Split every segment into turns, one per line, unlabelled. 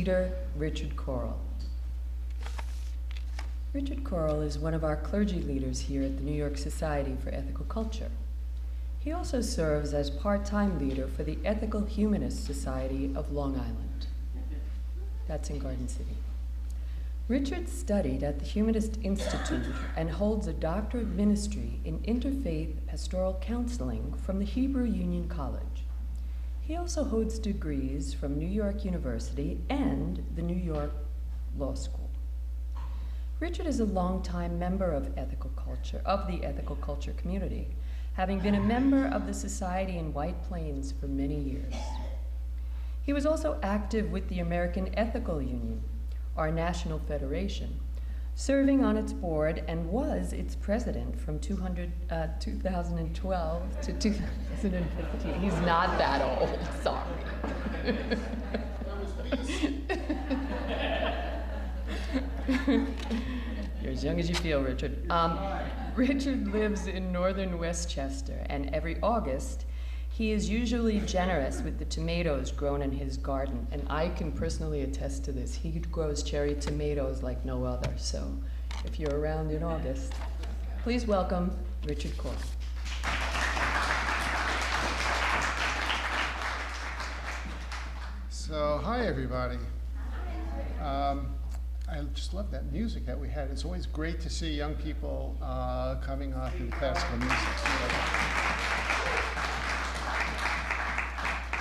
leader, Richard Koral. Richard Koral is one of our clergy leaders here at the New York Society for Ethical Culture. He also serves as part-time leader for the Ethical Humanist Society of Long Island. That's in Garden City. Richard studied at the Humanist Institute and holds a Doctor of Ministry in Interfaith Pastoral Counseling from the Hebrew Union College. He also holds degrees from New York University and the New York Law School. Richard is a longtime member of the ethical culture community, having been a member of the Society in White Plains for many years. He was also active with the American Ethical Union, our national federation, serving on its board and was its president from 2012 to 2015. He's not that old, sorry. You're as young as you feel, Richard. Richard lives in northern Westchester, and every August, he is usually generous with the tomatoes grown in his garden, and I can personally attest to this. He grows cherry tomatoes like no other, so if you're around in August, please welcome Richard Koral.
So, hi everybody. I just love that music that we had. It's always great to see young people coming up in classical music.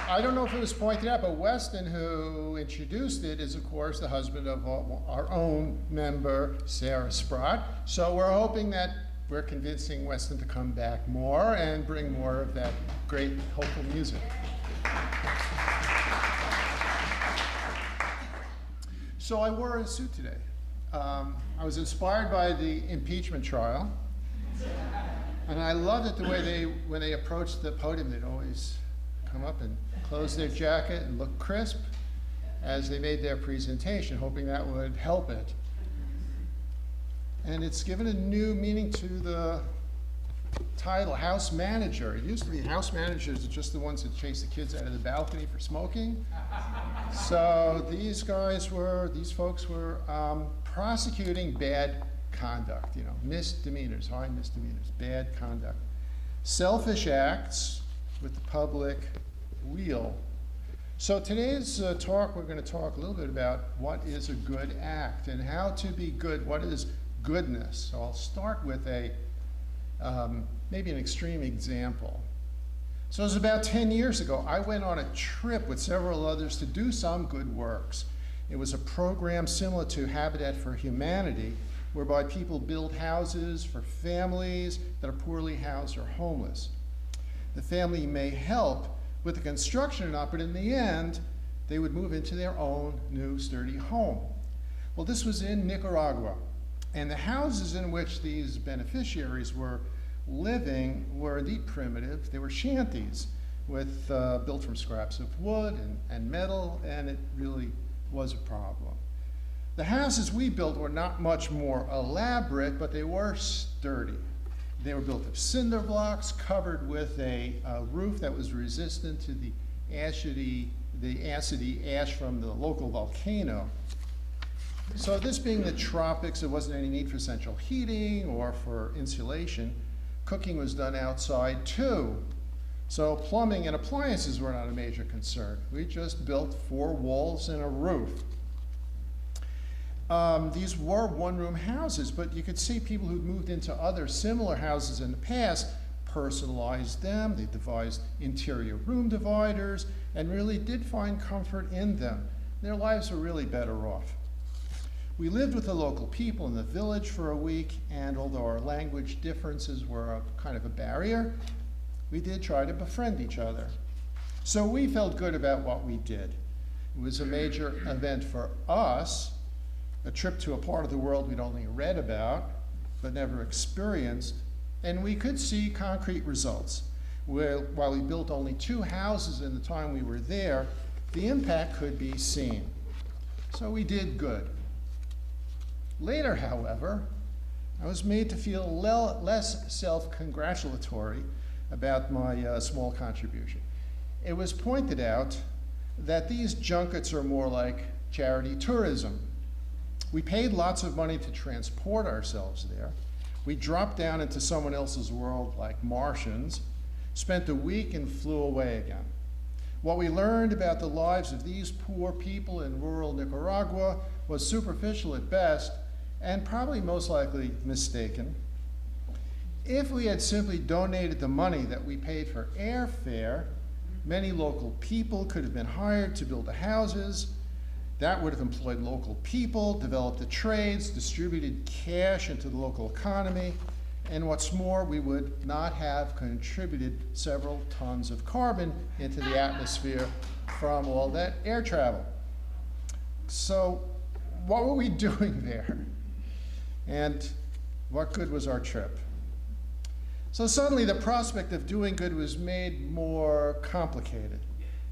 I don't know if it was pointed out, but Weston, who introduced it, is of course the husband of our own member, Sarah Sprott. So we're hoping that we're convincing Weston to come back more and bring more of that great, hopeful music. So I wore a suit today. I was inspired by the impeachment trial. And I loved it the way when they approached the podium, they'd always come up and close their jacket and look crisp as they made their presentation, hoping that would help it. And it's given a new meaning to the title, House Manager. It used to be house managers are just the ones that chase the kids out of the balcony for smoking. So these folks were prosecuting bad conduct, misdemeanors, high misdemeanors, bad conduct. Selfish acts with the public weal. So today's talk, we're going to talk a little bit about what is a good act and how to be good. What is goodness? So I'll start with maybe an extreme example. So it was about 10 years ago. I went on a trip with several others to do some good works. It was a program similar to Habitat for Humanity, whereby people build houses for families that are poorly housed or homeless. The family may help with the construction or not, but in the end, they would move into their own new sturdy home. Well, this was in Nicaragua, and the houses in which these beneficiaries were living were indeed primitive. They were shanties built from scraps of wood and metal, and it really was a problem. The houses we built were not much more elaborate, but they were sturdy. They were built of cinder blocks, covered with a roof that was resistant to the acidy ash from the local volcano. So this being the tropics, there wasn't any need for central heating or for insulation. Cooking was done outside too. So plumbing and appliances were not a major concern. We just built 4 walls and a roof. These were one-room houses, but you could see people who'd moved into other similar houses in the past personalized them. They devised interior room dividers and really did find comfort in them. Their lives were really better off. We lived with the local people in the village for a week, and although our language differences were kind of a barrier, we did try to befriend each other. So we felt good about what we did. It was a major event for us, a trip to a part of the world we'd only read about, but never experienced, and we could see concrete results. While we built only 2 houses in the time we were there, the impact could be seen. So we did good. Later, however, I was made to feel less self-congratulatory about my small contribution. It was pointed out that these junkets are more like charity tourism. We paid lots of money to transport ourselves there. We dropped down into someone else's world like Martians, spent a week and flew away again. What we learned about the lives of these poor people in rural Nicaragua was superficial at best, and probably most likely mistaken. If we had simply donated the money that we paid for airfare, many local people could have been hired to build the houses. That would have employed local people, developed the trades, distributed cash into the local economy, and what's more, we would not have contributed several tons of carbon into the atmosphere from all that air travel. So what were we doing there? And what good was our trip? So suddenly the prospect of doing good was made more complicated.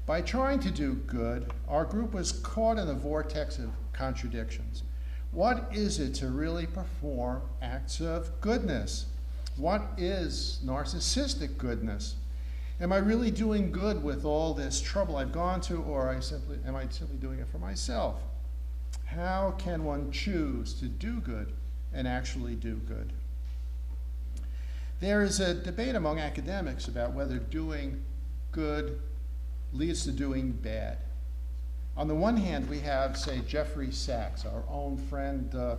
By trying to do good, our group was caught in a vortex of contradictions. What is it to really perform acts of goodness? What is narcissistic goodness? Am I really doing good with all this trouble I've gone to, or am I simply doing it for myself? How can one choose to do good and actually do good? There is a debate among academics about whether doing good leads to doing bad. On the one hand, we have, say, Jeffrey Sachs, our own friend, the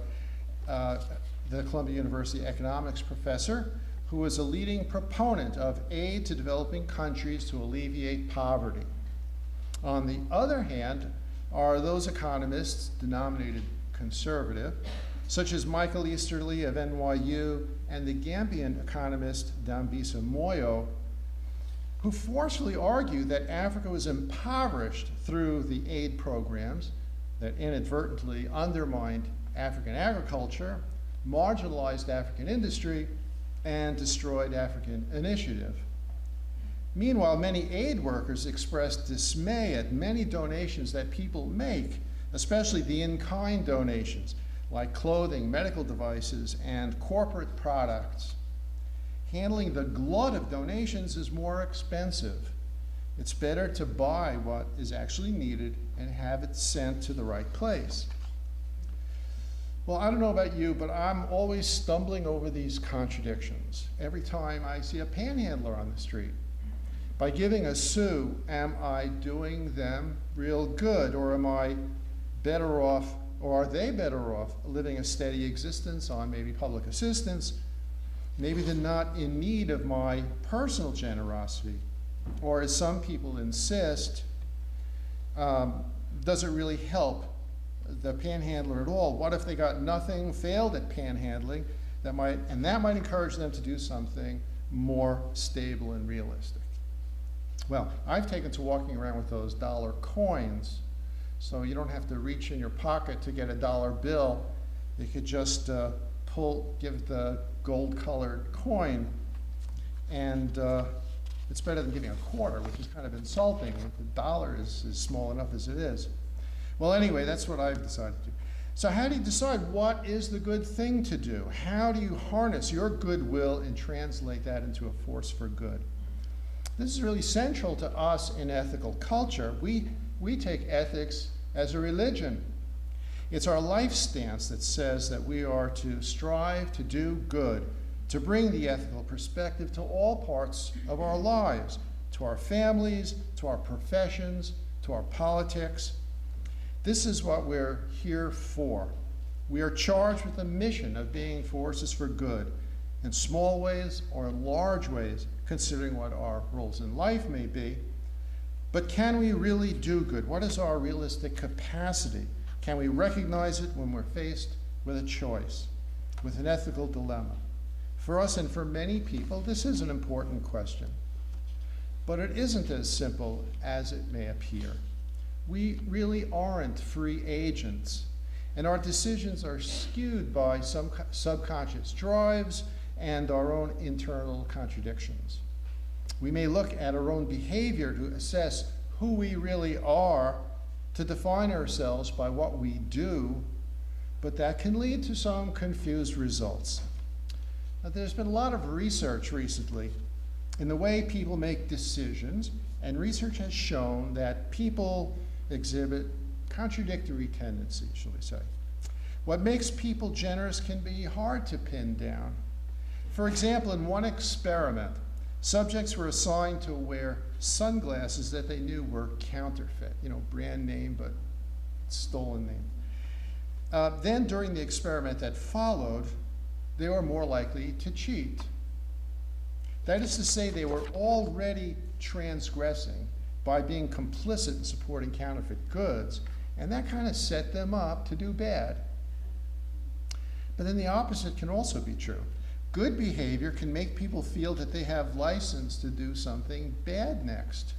Columbia University economics professor, who is a leading proponent of aid to developing countries to alleviate poverty. On the other hand, are those economists denominated conservative, such as Michael Easterly of NYU and the Gambian economist Dambisa Moyo, who forcefully argue that Africa was impoverished through the aid programs that inadvertently undermined African agriculture, marginalized African industry, and destroyed African initiative. Meanwhile, many aid workers expressed dismay at many donations that people make, especially the in-kind donations, like clothing, medical devices, and corporate products. Handling the glut of donations is more expensive. It's better to buy what is actually needed and have it sent to the right place. Well, I don't know about you, but I'm always stumbling over these contradictions every time I see a panhandler on the street. By giving a sou, am I doing them real good, or am I better off, or are they better off living a steady existence on maybe public assistance? Maybe they're not in need of my personal generosity, or as some people insist, does it really help the panhandler at all? What if they got nothing, failed at panhandling, that might encourage them to do something more stable and realistic? Well, I've taken to walking around with those dollar coins, so you don't have to reach in your pocket to get a dollar bill. You could just give the gold-colored coin, and it's better than giving a quarter, which is kind of insulting. The dollar is small enough as it is. Well, anyway, that's what I've decided to do. So how do you decide what is the good thing to do? How do you harness your goodwill and translate that into a force for good? This is really central to us in ethical culture. We take ethics as a religion. It's our life stance that says that we are to strive to do good, to bring the ethical perspective to all parts of our lives, to our families, to our professions, to our politics. This is what we're here for. We are charged with the mission of being forces for good, in small ways or in large ways, considering what our roles in life may be. But can we really do good? What is our realistic capacity? Can we recognize it when we're faced with a choice, with an ethical dilemma? For us and for many people, this is an important question. But it isn't as simple as it may appear. We really aren't free agents, and our decisions are skewed by some subconscious drives and our own internal contradictions. We may look at our own behavior to assess who we really are, to define ourselves by what we do, but that can lead to some confused results. Now, there's been a lot of research recently in the way people make decisions, and research has shown that people exhibit contradictory tendencies, shall we say. What makes people generous can be hard to pin down. For example, in one experiment, subjects were assigned to wear sunglasses that they knew were counterfeit, brand name, but stolen name. Then during the experiment that followed, they were more likely to cheat. That is to say, they were already transgressing by being complicit in supporting counterfeit goods, and that kind of set them up to do bad. But then the opposite can also be true. Good behavior can make people feel that they have license to do something bad next.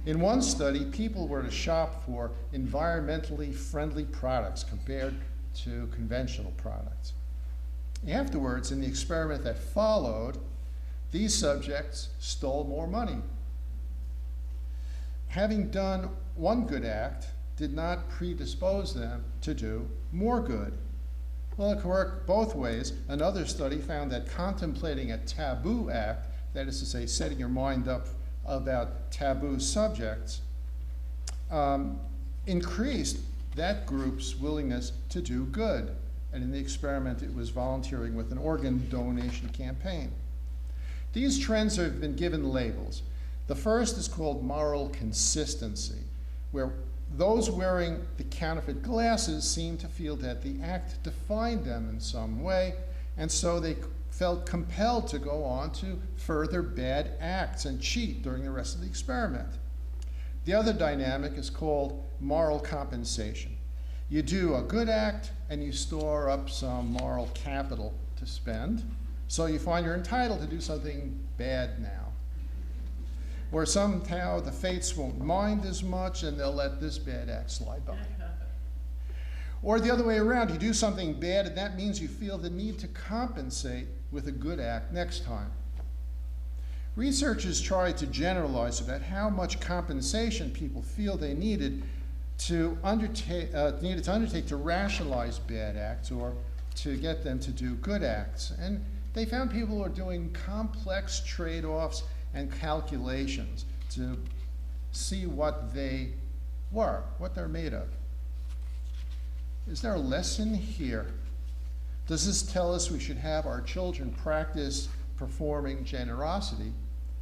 In one study, people were to shop for environmentally friendly products compared to conventional products. Afterwards, in the experiment that followed, these subjects stole more money. Having done one good act did not predispose them to do more good. Well, it can work both ways. Another study found that contemplating a taboo act, that is to say, setting your mind up about taboo subjects, increased that group's willingness to do good. And in the experiment, it was volunteering with an organ donation campaign. These trends have been given labels. The first is called moral consistency, where those wearing the counterfeit glasses seemed to feel that the act defined them in some way, and so they felt compelled to go on to further bad acts and cheat during the rest of the experiment. The other dynamic is called moral compensation. You do a good act and you store up some moral capital to spend, so you find you're entitled to do something bad now. Or somehow the fates won't mind as much and they'll let this bad act slide by. Or the other way around, you do something bad and that means you feel the need to compensate with a good act next time. Researchers tried to generalize about how much compensation people feel they needed to undertake to rationalize bad acts or to get them to do good acts. And they found people were doing complex trade-offs and calculations to see what they were, what they're made of. Is there a lesson here? Does this tell us we should have our children practice performing generosity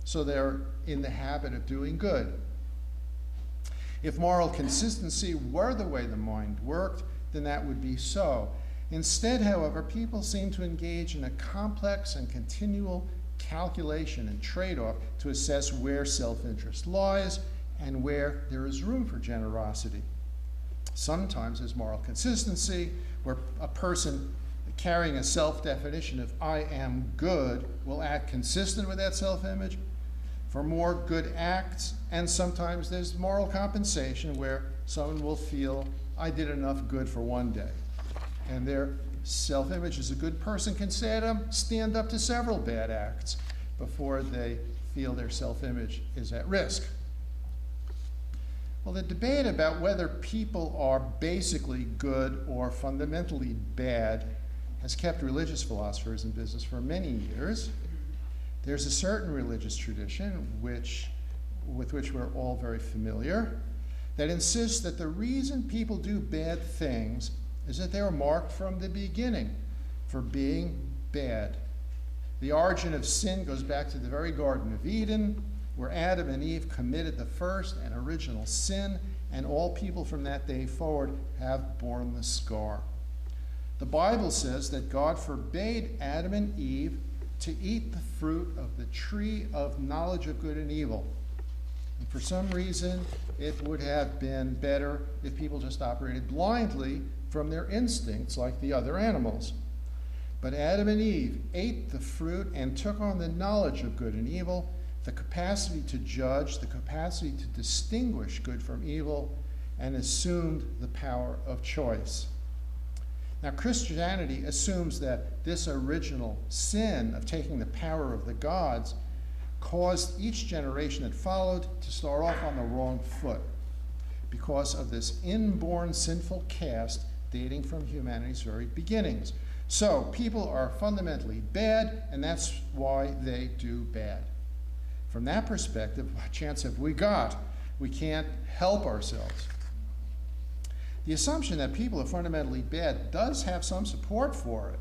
so they're in the habit of doing good? If moral consistency were the way the mind worked, then that would be so. Instead, however, people seem to engage in a complex and continual calculation and trade-off to assess where self-interest lies and where there is room for generosity. Sometimes there's moral consistency, where a person carrying a self-definition of I am good will act consistent with that self-image for more good acts, and sometimes there's moral compensation where someone will feel I did enough good for one day, and their self-image as a good person can stand up to several bad acts before they feel their self-image is at risk. Well, the debate about whether people are basically good or fundamentally bad has kept religious philosophers in business for many years. There's a certain religious tradition with which we're all very familiar that insists that the reason people do bad things is that they were marked from the beginning for being bad. The origin of sin goes back to the very Garden of Eden, where Adam and Eve committed the first and original sin, and all people from that day forward have borne the scar. The Bible says that God forbade Adam and Eve to eat the fruit of the tree of knowledge of good and evil. And for some reason, it would have been better if people just operated blindly from their instincts like the other animals. But Adam and Eve ate the fruit and took on the knowledge of good and evil, the capacity to judge, the capacity to distinguish good from evil, and assumed the power of choice. Now, Christianity assumes that this original sin of taking the power of the gods caused each generation that followed to start off on the wrong foot because of this inborn sinful cast dating from humanity's very beginnings. So people are fundamentally bad, and that's why they do bad. From that perspective, what chance have we got? We can't help ourselves. The assumption that people are fundamentally bad does have some support for it.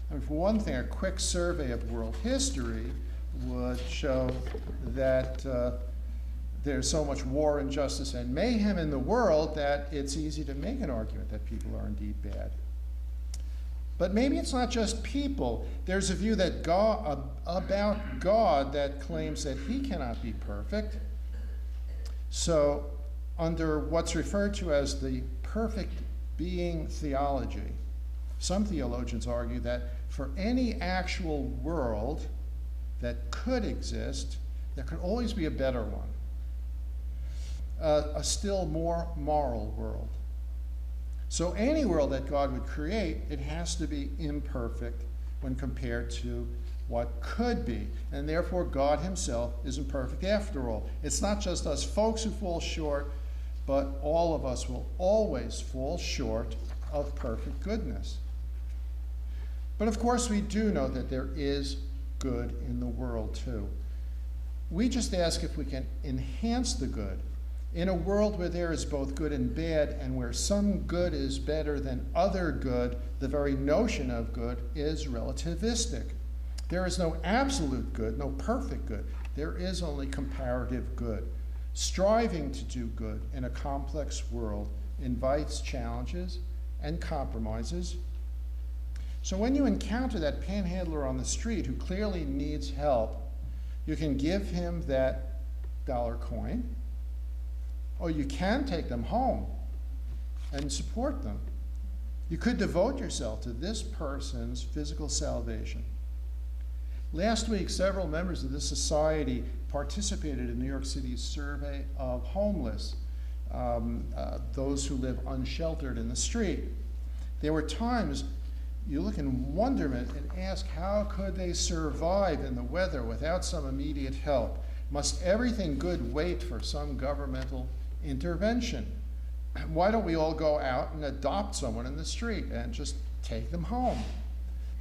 I mean, for one thing, a quick survey of world history would show that there's so much war, injustice, and mayhem in the world that it's easy to make an argument that people are indeed bad. But maybe it's not just people. There's a view that about God that claims that he cannot be perfect. So under what's referred to as the perfect being theology, some theologians argue that for any actual world that could exist, there could always be a better one, a still more moral world. So any world that God would create, it has to be imperfect when compared to what could be. And therefore, God himself isn't perfect after all. It's not just us folks who fall short, but all of us will always fall short of perfect goodness. But of course, we do know that there is good in the world too. We just ask if we can enhance the good. In a world where there is both good and bad, and where some good is better than other good, the very notion of good is relativistic. There is no absolute good, no perfect good. There is only comparative good. Striving to do good in a complex world invites challenges and compromises. So when you encounter that panhandler on the street who clearly needs help, you can give him that dollar coin, or you can take them home and support them. You could devote yourself to this person's physical salvation. Last week, several members of this society participated in New York City's survey of homeless, those who live unsheltered in the street. There were times you look in wonderment and ask, how could they survive in the weather without some immediate help? Must everything good wait for some governmental intervention? Why don't we all go out and adopt someone in the street and just take them home?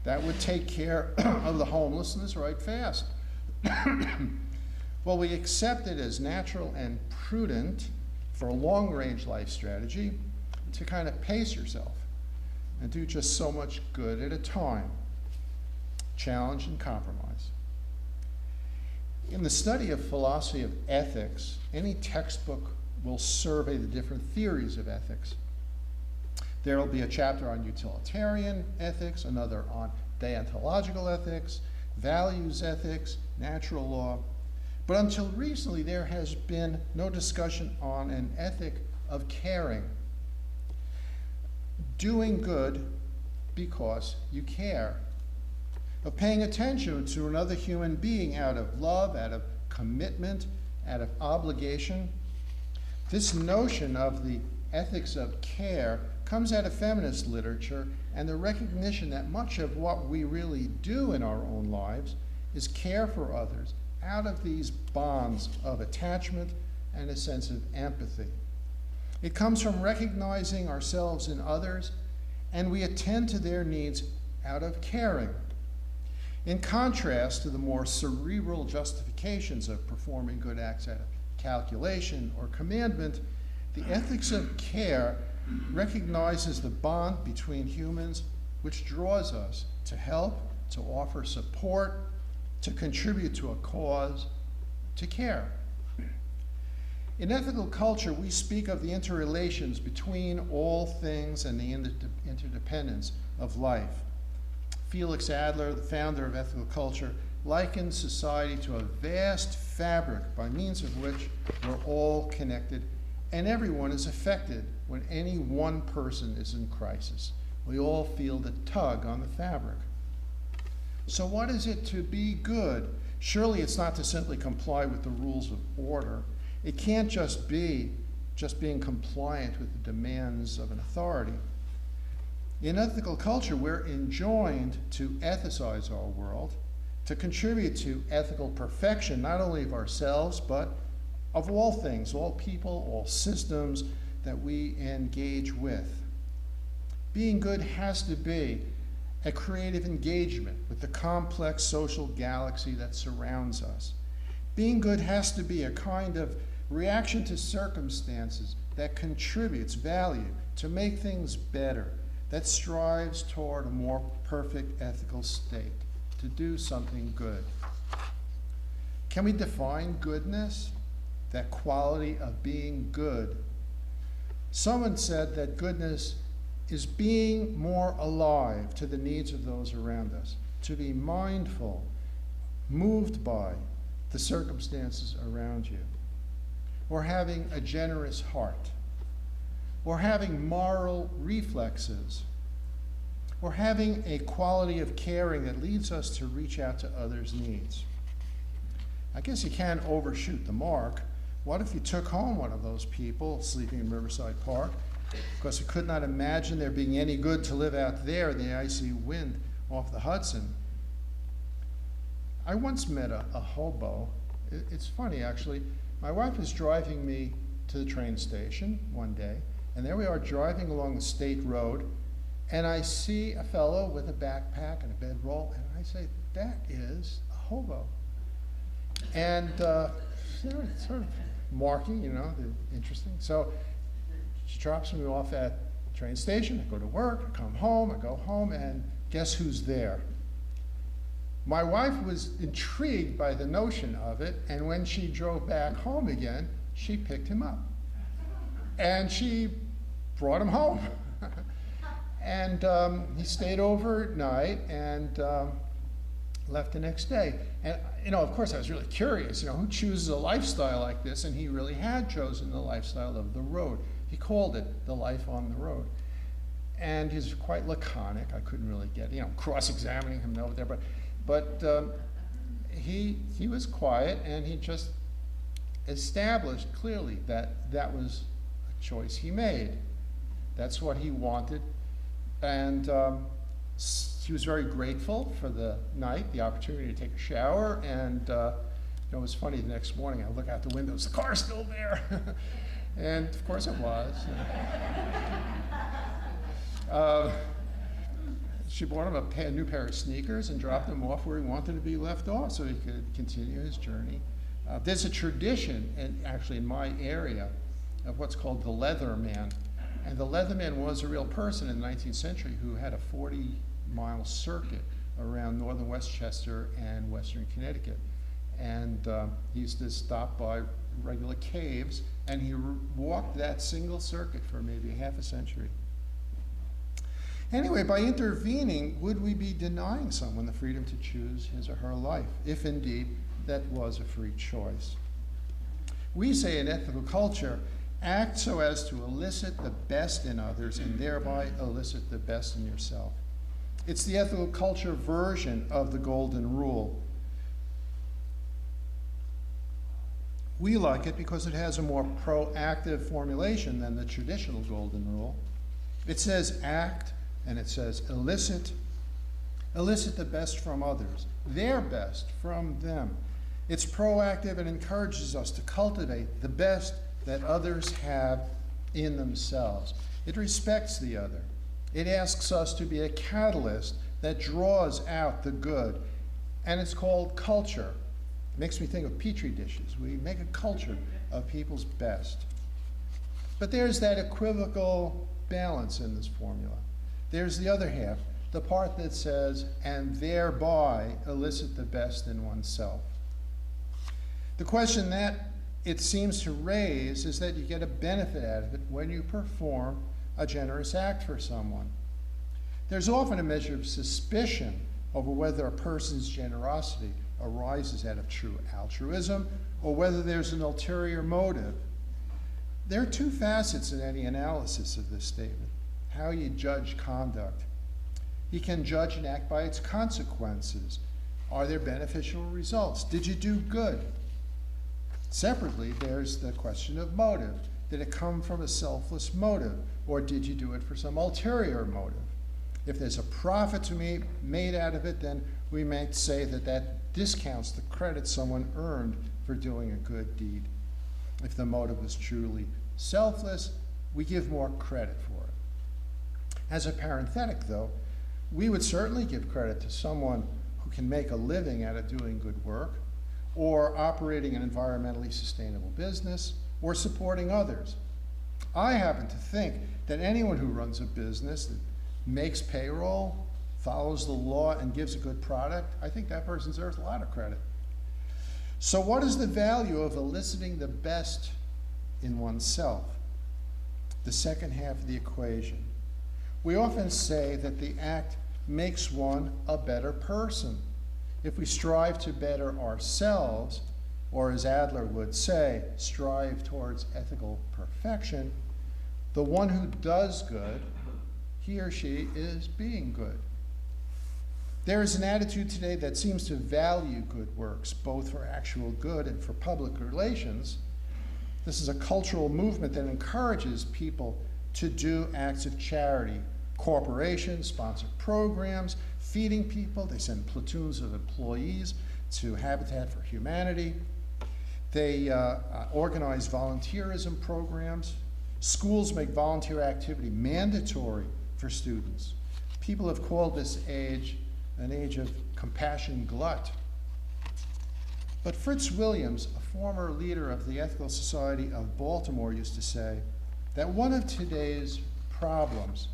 That would take care of the homelessness right fast. Well, we accept it as natural and prudent for a long-range life strategy to kind of pace yourself and do just so much good at a time. Challenge and compromise. In the study of philosophy of ethics, any textbook will survey the different theories of ethics. There will be a chapter on utilitarian ethics, another on deontological ethics, values ethics, natural law. But until recently, there has been no discussion on an ethic of caring. Doing good because you care. Of paying attention to another human being out of love, out of commitment, out of obligation. This notion of the ethics of care comes out of feminist literature and the recognition that much of what we really do in our own lives is care for others out of these bonds of attachment and a sense of empathy. It comes from recognizing ourselves in others, and we attend to their needs out of caring. In contrast to the more cerebral justifications of performing good acts out of calculation or commandment, the ethics of care recognizes the bond between humans which draws us to help, to offer support, to contribute to a cause, to care. In ethical culture, we speak of the interrelations between all things and the interdependence of life. Felix Adler, the founder of ethical culture, likens society to a vast fabric by means of which we're all connected, and everyone is affected when any one person is in crisis. We all feel the tug on the fabric. So what is it to be good? Surely it's not to simply comply with the rules of order. It can't just be being compliant with the demands of an authority. In ethical culture, we're enjoined to ethicize our world, to contribute to ethical perfection, not only of ourselves, but of all things, all people, all systems that we engage with. Being good has to be a creative engagement with the complex social galaxy that surrounds us. Being good has to be a kind of reaction to circumstances that contributes value to make things better, that strives toward a more perfect ethical state, to do something good. Can we define goodness? That quality of being good. Someone said that goodness is being more alive to the needs of those around us, to be mindful, moved by the circumstances around you, or having a generous heart, or having moral reflexes, or having a quality of caring that leads us to reach out to others' needs. I guess you can't overshoot the mark. What if you took home one of those people sleeping in Riverside Park because you could not imagine there being any good to live out there in the icy wind off the Hudson? I once met a hobo. It's funny, actually. My wife was driving me to the train station one day, and there we are driving along the state road, and I see a fellow with a backpack and a bedroll, and I say, that is a hobo. And sort of marking, interesting. So she drops me off at the train station. I go to work, I come home, I go home, and guess who's there? My wife was intrigued by the notion of it, and when she drove back home again, she picked him up. And she brought him home. And he stayed overnight and left the next day. And, of course, I was really curious, who chooses a lifestyle like this? And he really had chosen the lifestyle of the road. He called it the life on the road. And he's quite laconic. I couldn't really get, cross-examining him over there. But he was quiet, and he just established clearly that that was a choice he made. That's what he wanted. And he was very grateful for the night, the opportunity to take a shower. And it was funny, the next morning I look out the windows, the car's still there. And of course it was. She bought him a new pair of sneakers and dropped him off where he wanted to be left off so he could continue his journey. There's a tradition, actually in my area, of what's called the Leatherman. And the Leatherman was a real person in the 19th century who had a 40-mile circuit around northern Westchester and western Connecticut. And he used to stop by regular caves, and he walked that single circuit for maybe half a century. Anyway, by intervening, would we be denying someone the freedom to choose his or her life, if indeed that was a free choice? We say in ethical culture, act so as to elicit the best in others and thereby elicit the best in yourself. It's the ethical culture version of the golden rule. We like it because it has a more proactive formulation than the traditional golden rule. It says act, and it says elicit the best from others, their best from them. It's proactive and encourages us to cultivate the best that others have in themselves. It respects the other. It asks us to be a catalyst that draws out the good. And it's called culture. It makes me think of petri dishes. We make a culture of people's best. But there's that equivocal balance in this formula. There's the other half, the part that says, and thereby elicit the best in oneself. The question that it seems to raise is that you get a benefit out of it when you perform a generous act for someone. There's often a measure of suspicion over whether a person's generosity arises out of true altruism or whether there's an ulterior motive. There are two facets in any analysis of this statement: how you judge conduct. You can judge an act by its consequences. Are there beneficial results? Did you do good? Separately, there's the question of motive. Did it come from a selfless motive, or did you do it for some ulterior motive? If there's a profit to be made out of it, then we might say that that discounts the credit someone earned for doing a good deed. If the motive was truly selfless, we give more credit for it. As a parenthetic, though, we would certainly give credit to someone who can make a living out of doing good work, or operating an environmentally sustainable business, or supporting others. I happen to think that anyone who runs a business that makes payroll, follows the law, and gives a good product, I think that person deserves a lot of credit. So what is the value of eliciting the best in oneself? The second half of the equation. We often say that the act makes one a better person. If we strive to better ourselves, or as Adler would say, strive towards ethical perfection, the one who does good, he or she is being good. There is an attitude today that seems to value good works, both for actual good and for public relations. This is a cultural movement that encourages people to do acts of charity. Corporations sponsor programs, feeding people. They send platoons of employees to Habitat for Humanity. They organize volunteerism programs. Schools make volunteer activity mandatory for students. People have called this age an age of compassion glut. But Fritz Williams, a former leader of the Ethical Society of Baltimore, used to say that one of today's problems,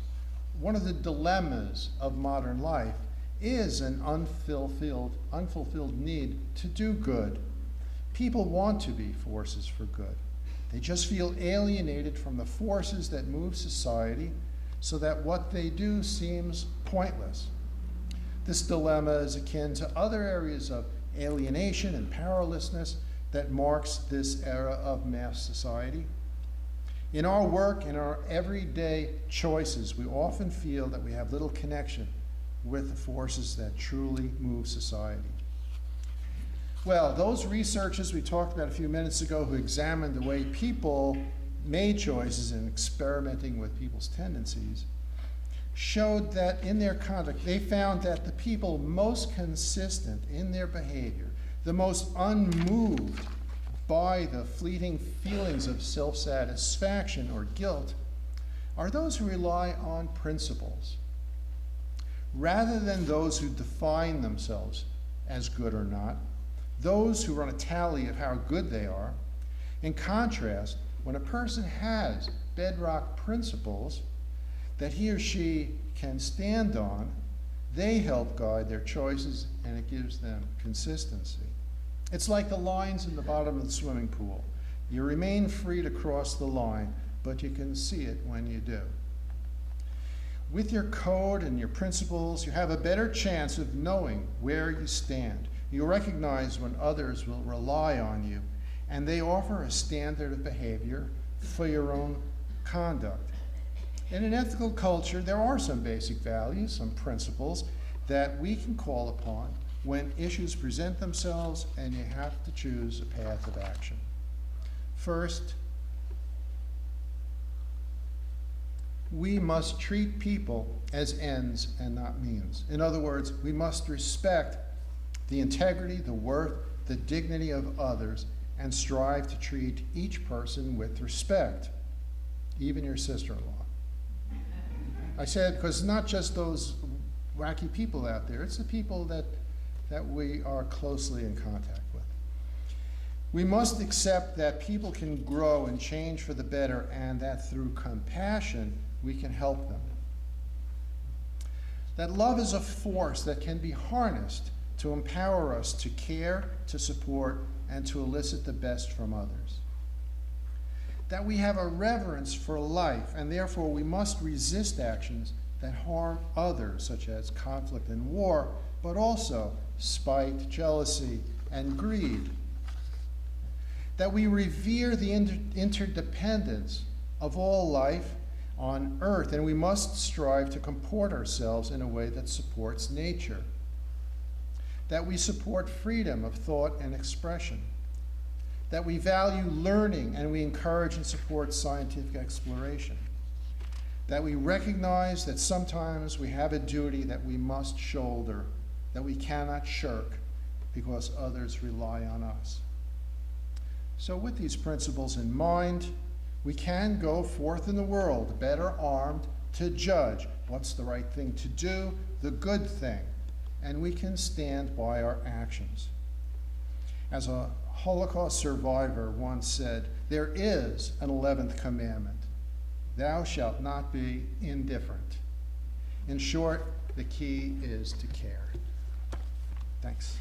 one of the dilemmas of modern life, is an unfulfilled need to do good. People want to be forces for good. They just feel alienated from the forces that move society, so that what they do seems pointless. This dilemma is akin to other areas of alienation and powerlessness that marks this era of mass society. In our work, in our everyday choices, we often feel that we have little connection with the forces that truly move society. Well, those researchers we talked about a few minutes ago who examined the way people made choices in experimenting with people's tendencies showed that in their conduct, they found that the people most consistent in their behavior, the most unmoved by the fleeting feelings of self-satisfaction or guilt, are those who rely on principles, rather than those who define themselves as good or not, those who run a tally of how good they are. In contrast, when a person has bedrock principles that he or she can stand on, they help guide their choices, and it gives them consistency. It's like the lines in the bottom of the swimming pool. You remain free to cross the line, but you can see it when you do. With your code and your principles, you have a better chance of knowing where you stand. You recognize when others will rely on you, and they offer a standard of behavior for your own conduct. In an ethical culture, there are some basic values, some principles that we can call upon when issues present themselves and you have to choose a path of action. First, we must treat people as ends and not means. In other words, we must respect the integrity, the worth, the dignity of others, and strive to treat each person with respect, even your sister-in-law. I said because it's not just those wacky people out there, it's the people that we are closely in contact with. We must accept that people can grow and change for the better, and that through compassion we can help them. That love is a force that can be harnessed to empower us to care, to support, and to elicit the best from others. That we have a reverence for life, and therefore we must resist actions that harm others, such as conflict and war, but also spite, jealousy, and greed. That we revere the interdependence of all life on earth, and we must strive to comport ourselves in a way that supports nature. That we support freedom of thought and expression. That we value learning and we encourage and support scientific exploration. That we recognize that sometimes we have a duty that we must shoulder, that we cannot shirk because others rely on us. So with these principles in mind, we can go forth in the world better armed to judge what's the right thing to do, the good thing, and we can stand by our actions. As a Holocaust survivor once said, there is an 11th commandment. Thou shalt not be indifferent. In short, the key is to care. Thanks.